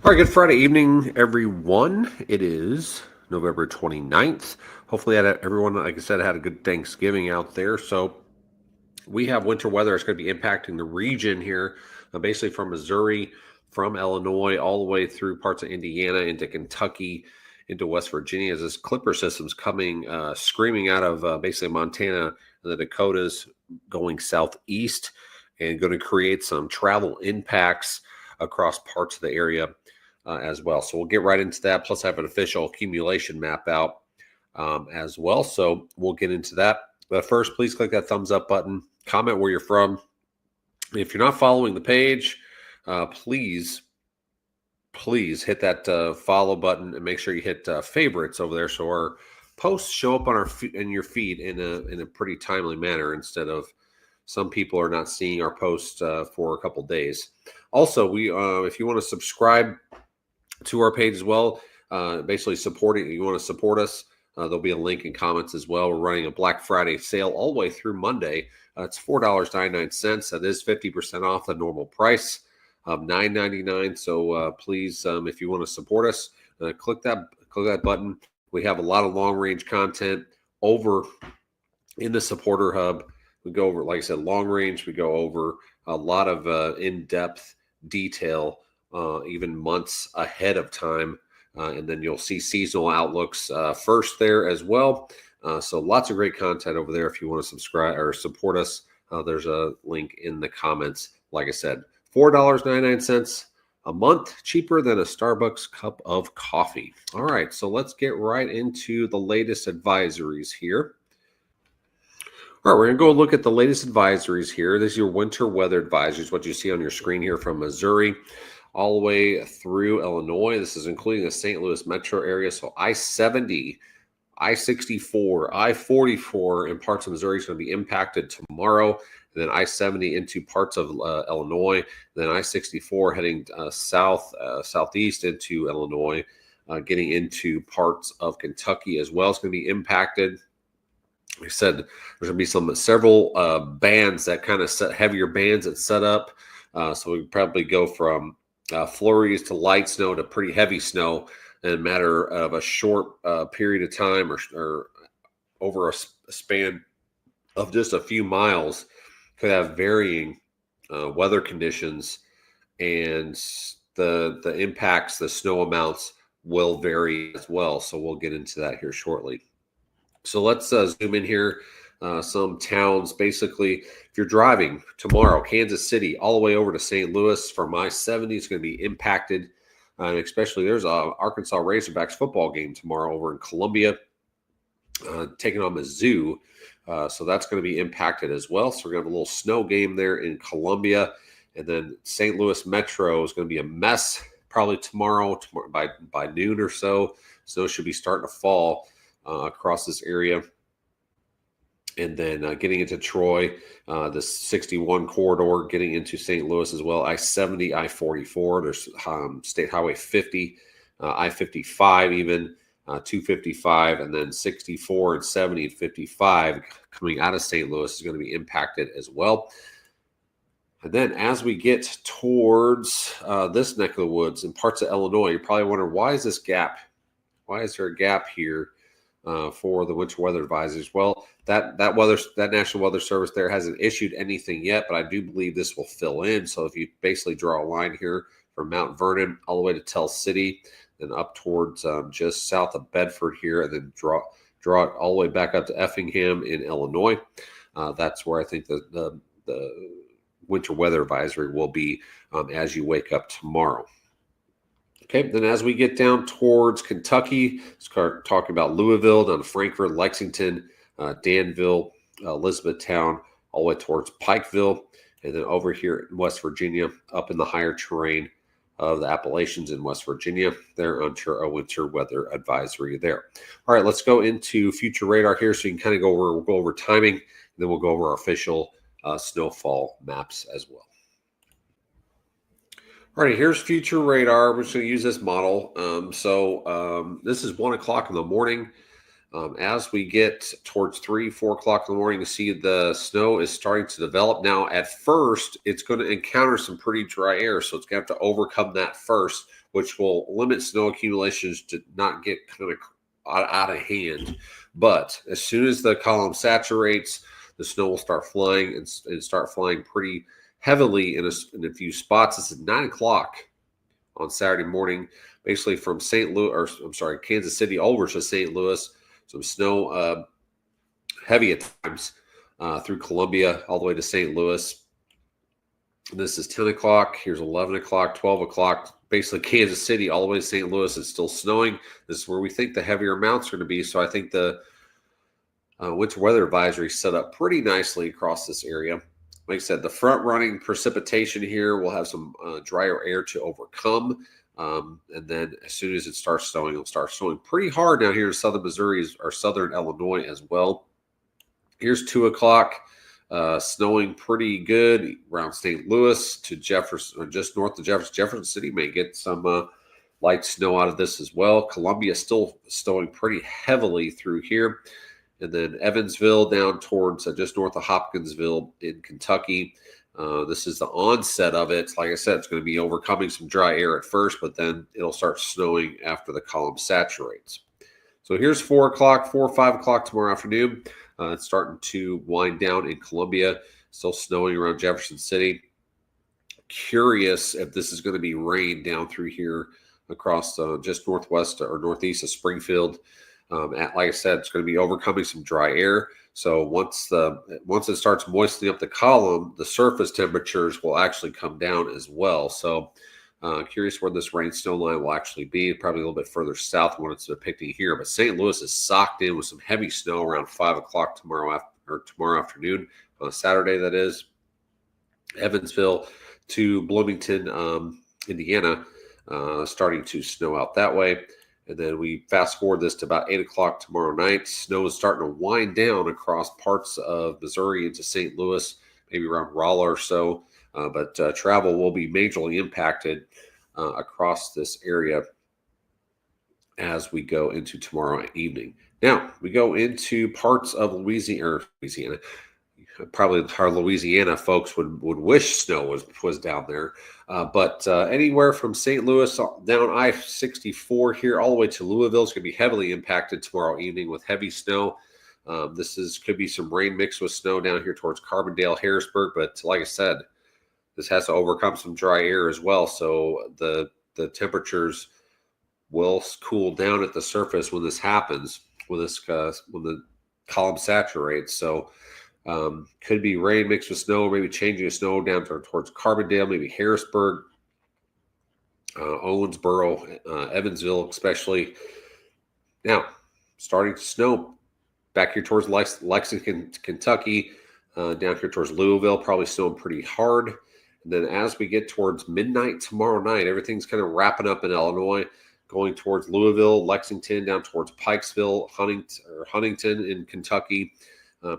All right, good Friday evening, everyone. It is November 29th. Hopefully, everyone, like I said, had a good Thanksgiving out there. So, we have winter weather. It's going to be impacting the region here, basically from Missouri, from Illinois, all the way through parts of Indiana, into Kentucky, into West Virginia, as this Clipper system's coming, screaming out of basically Montana and the Dakotas, going southeast, and going to create some travel impacts across parts of the area as well. So we'll get right into that. Plus, I have an official accumulation map out as well. So we'll get into that. But first, please click that thumbs up button. Comment where you're from. If you're not following the page, please hit that follow button and make sure you hit favorites over there, so our posts show up on in your feed in a pretty timely manner, instead of some people are not seeing our posts for a couple days. Also, we if you want to subscribe to our page as well, basically supporting, you want to support us, there'll be a link in comments as well. We're running a Black Friday sale all the way through Monday. It's $4.99. That is 50% off the normal price of $9.99. So please, if you want to support us, click that button. We have a lot of long range content over in the supporter hub. We go over, like I said, long range. We go over a lot of in-depth detail, even months ahead of time. And then you'll see seasonal outlooks first there as well. So lots of great content over there. If you want to subscribe or support us, there's a link in the comments. Like I said, $4.99 a month, cheaper than a Starbucks cup of coffee. All right, so let's get right into the latest advisories here. All right, we're going to go look at the latest advisories here. This is your winter weather advisories, what you see on your screen here from Missouri all the way through Illinois. This is including the St. Louis metro area. So I-70, I-64, I-44 in parts of Missouri is going to be impacted tomorrow. And then I-70 into parts of Illinois. Then I-64 heading southeast into Illinois, getting into parts of Kentucky as well. It's going to be impacted. Like I said, there's going to be several bands that kind of heavier bands that set up. So we probably go from flurries to light snow to pretty heavy snow in a matter of a short period of time or over a span of just a few miles. Could have varying weather conditions, and the impacts, the snow amounts will vary as well. So we'll get into that here shortly. So let's zoom in here. Some towns, basically, if you're driving tomorrow, Kansas City, all the way over to St. Louis from I-70 is going to be impacted. And especially there's a Arkansas Razorbacks football game tomorrow over in Columbia, taking on Mizzou. So that's going to be impacted as well. So we're going to have a little snow game there in Columbia. And then St. Louis Metro is going to be a mess probably tomorrow by noon or so. Snow should be starting to fall across this area. And then getting into Troy, the 61 corridor, getting into St. Louis as well. I-70, I-44, there's State Highway 50, I-55 even, 255, and then 64 and 70 and 55 coming out of St. Louis is going to be impacted as well. And then as we get towards this neck of the woods in parts of Illinois, you're probably wondering, why is this gap? Why is there a gap here for the winter weather advisories? Well, that National Weather Service there hasn't issued anything yet, but I do believe this will fill in. So if you basically draw a line here from Mount Vernon all the way to Tell City, then up towards just south of Bedford here, and then draw it all the way back up to Effingham in Illinois. That's where I think the winter weather advisory will be as you wake up tomorrow. Okay, then as we get down towards Kentucky, start talking about Louisville, down to Frankfort, Lexington, Danville, Elizabethtown, all the way towards Pikeville, and then over here in West Virginia, up in the higher terrain of the Appalachians in West Virginia. They're under a winter weather advisory there. All right, let's go into future radar here so you can kind of we'll go over timing, and then we'll go over our official snowfall maps as well. All right, here's future radar. We're just going to use this model. This is 1 o'clock in the morning. As we get towards 3, 4 o'clock in the morning, you see the snow is starting to develop. Now, at first, it's going to encounter some pretty dry air, so it's going to have to overcome that first, which will limit snow accumulations to not get kind of out of hand. But as soon as the column saturates, the snow will start flying and start flying pretty heavily in a few spots. It's at 9 o'clock on Saturday morning, basically from Kansas City over to St. Louis. Some snow, heavy at times, through Columbia all the way to St. Louis. And this is 10 o'clock. Here's 11 o'clock, 12 o'clock. Basically, Kansas City all the way to St. Louis is still snowing. This is where we think the heavier amounts are going to be. So I think the winter weather advisory set up pretty nicely across this area. Like I said, the front-running precipitation here will have some drier air to overcome. And then as soon as it starts snowing, it'll start snowing pretty hard down here in southern Missouri or southern Illinois as well. Here's 2 o'clock, snowing pretty good around St. Louis to Jefferson, or just north of Jefferson. Jefferson City may get some light snow out of this as well. Columbia still snowing pretty heavily through here. And then Evansville down towards just north of Hopkinsville in Kentucky. This is the onset of it. Like I said, it's going to be overcoming some dry air at first, but then it'll start snowing after the column saturates. So here's 4 o'clock, 4 or 5 o'clock tomorrow afternoon. It's starting to wind down in Columbia, still snowing around Jefferson City. Curious if this is going to be rain down through here across just northwest or northeast of Springfield. Like I said, it's going to be overcoming some dry air. So once it starts moistening up the column, the surface temperatures will actually come down as well. So curious where this rain snow line will actually be. Probably a little bit further south than what it's depicting here. But St. Louis is socked in with some heavy snow around 5 o'clock tomorrow afternoon, on Saturday that is. Evansville to Bloomington, Indiana, starting to snow out that way. And then we fast forward this to about 8 o'clock tomorrow night. Snow is starting to wind down across parts of Missouri into St. Louis, maybe around Rolla or so. But travel will be majorly impacted across this area as we go into tomorrow evening. Now, we go into parts of Louisiana. Probably our Louisiana folks would wish snow was down there. But anywhere from St. Louis down I-64 here all the way to Louisville is going to be heavily impacted tomorrow evening with heavy snow. Could be some rain mixed with snow down here towards Carbondale, Harrisburg. But like I said, this has to overcome some dry air as well. So the temperatures will cool down at the surface when this happens, when the column saturates. So could be rain mixed with snow, maybe changing of snow down towards Carbondale, maybe Harrisburg, Owensboro, Evansville, especially. Now, starting to snow back here towards Lexington, Kentucky, down here towards Louisville, probably snowing pretty hard. And then as we get towards midnight tomorrow night, everything's kind of wrapping up in Illinois, going towards Louisville, Lexington, down towards Pikesville, Huntington in Kentucky.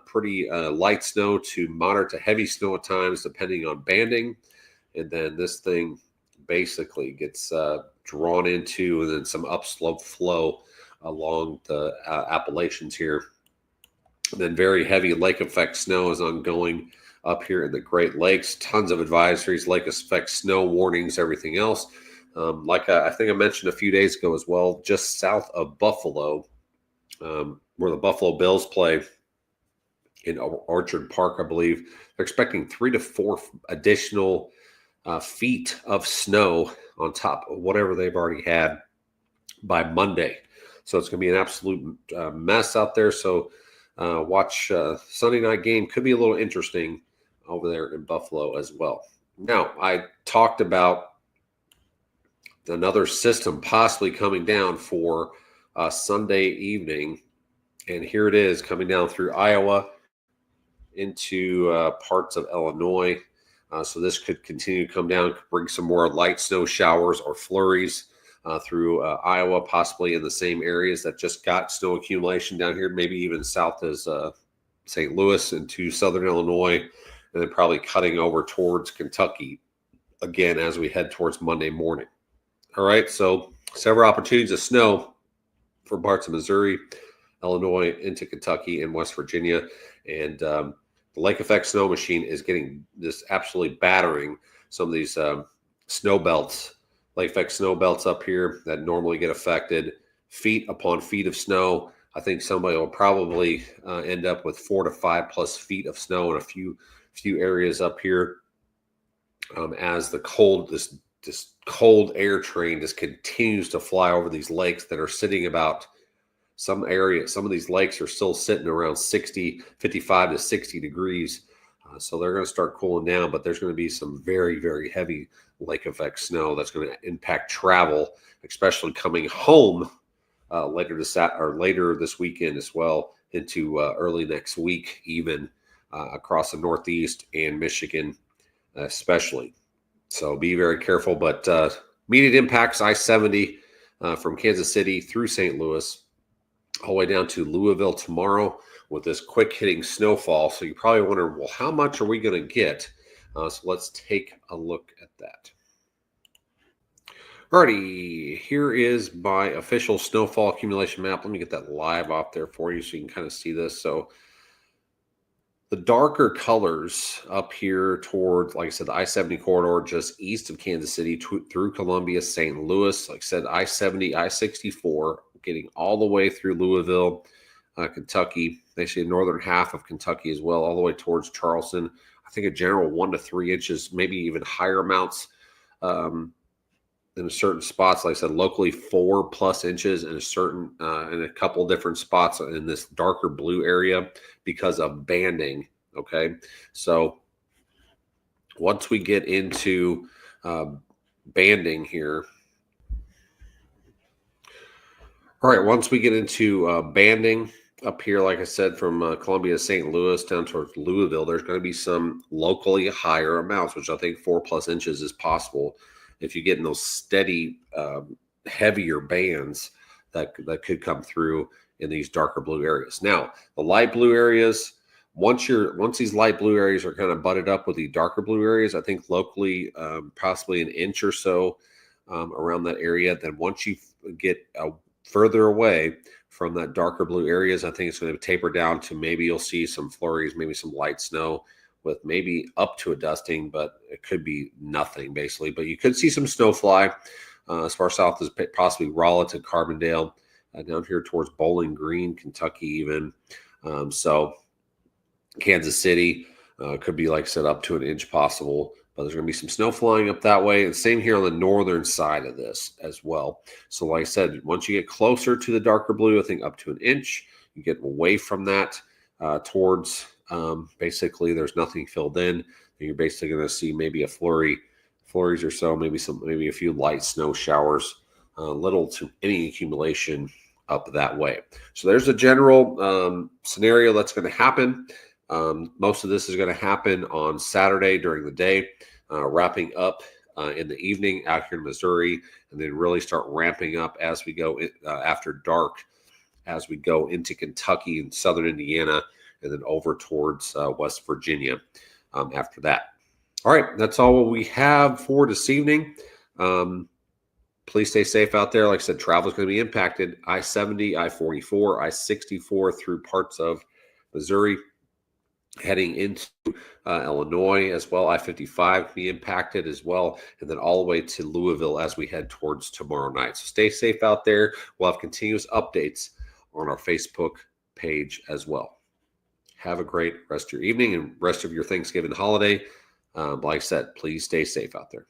Pretty light snow to moderate to heavy snow at times, depending on banding. And then this thing basically gets drawn into, and then some upslope flow along the Appalachians here. And then very heavy lake effect snow is ongoing up here in the Great Lakes. Tons of advisories, lake effect snow warnings, everything else. Like I think I mentioned a few days ago as well, just south of Buffalo, where the Buffalo Bills play in Orchard Park, I believe, they're expecting 3 to 4 additional feet of snow on top of whatever they've already had by Monday. So it's going to be an absolute mess out there. So watch Sunday night game. Could be a little interesting over there in Buffalo as well. Now, I talked about another system possibly coming down for Sunday evening. And here it is coming down through Iowa into parts of Illinois. So this could continue to come down, bring some more light snow showers or flurries through Iowa, possibly in the same areas that just got snow accumulation down here, maybe even south as St. Louis into southern Illinois, and then probably cutting over towards Kentucky again as we head towards Monday morning. All right, so several opportunities of snow for parts of Missouri, Illinois, into Kentucky and West Virginia. And the lake effect snow machine is getting this absolutely battering some of these snow belts, lake effect snow belts up here that normally get affected. Feet upon feet of snow. I think somebody will probably end up with 4 to 5 plus feet of snow in a few areas up here as the this cold air train just continues to fly over these lakes that are sitting about some of these lakes are still sitting around 55 to 60 degrees. So they're going to start cooling down, but there's going to be some very, very heavy lake effect snow that's going to impact travel, especially coming home later this weekend as well into early next week, even across the Northeast and Michigan, especially. So be very careful. But immediate impacts: I-70 from Kansas City through St. Louis, all the way down to Louisville tomorrow with this quick hitting snowfall. So you probably wonder, well, how much are we going to get? So let's take a look at that. Alrighty, here is my official snowfall accumulation map. Let me get that live off there for you so you can kind of see this. So the darker colors up here toward, like I said, the I-70 corridor just east of Kansas City through Columbia, St. Louis. Like I said, I-70, I-64, getting all the way through Louisville, Kentucky, actually the northern half of Kentucky as well, all the way towards Charleston. I think a general 1 to 3 inches, maybe even higher amounts in certain spots. Like I said, locally 4+ inches in in a couple different spots in this darker blue area because of banding. Okay, so once we get into banding here. All right, once we get into banding up here, like I said, from Columbia to St. Louis down towards Louisville, there's going to be some locally higher amounts, which I think 4+ inches is possible. If you get in those steady, heavier bands that could come through in these darker blue areas. Now, the light blue areas, once these light blue areas are kind of butted up with the darker blue areas, I think locally possibly an inch or so around that area. Then once you get further away from that darker blue areas, I think it's going to taper down to maybe you'll see some flurries, maybe some light snow with maybe up to a dusting, but it could be nothing basically. But you could see some snow fly as far south as possibly Raleigh to Carbondale, down here towards Bowling Green, Kentucky even. So Kansas City could be, like I said, up to an inch possible. But there's going to be some snow flying up that way. And same here on the northern side of this as well. So like I said, once you get closer to the darker blue, I think up to an inch, you get away from that towards basically there's nothing filled in. You're basically going to see maybe a flurries or so, maybe a few light snow showers, little to any accumulation up that way. So there's a general scenario that's going to happen. Most of this is going to happen on Saturday during the day, wrapping up in the evening out here in Missouri, and then really start ramping up as we go after dark, as we go into Kentucky and southern Indiana, and then over towards West Virginia after that. All right, that's all we have for this evening. Please stay safe out there. Like I said, travel is going to be impacted. I-70, I-44, I-64 through parts of Missouri, heading into Illinois as well. I-55 can be impacted as well, and then all the way to Louisville as we head towards tomorrow night. So stay safe out there. We'll have continuous updates on our Facebook page as well. Have a great rest of your evening and rest of your Thanksgiving holiday. Like I said, please stay safe out there.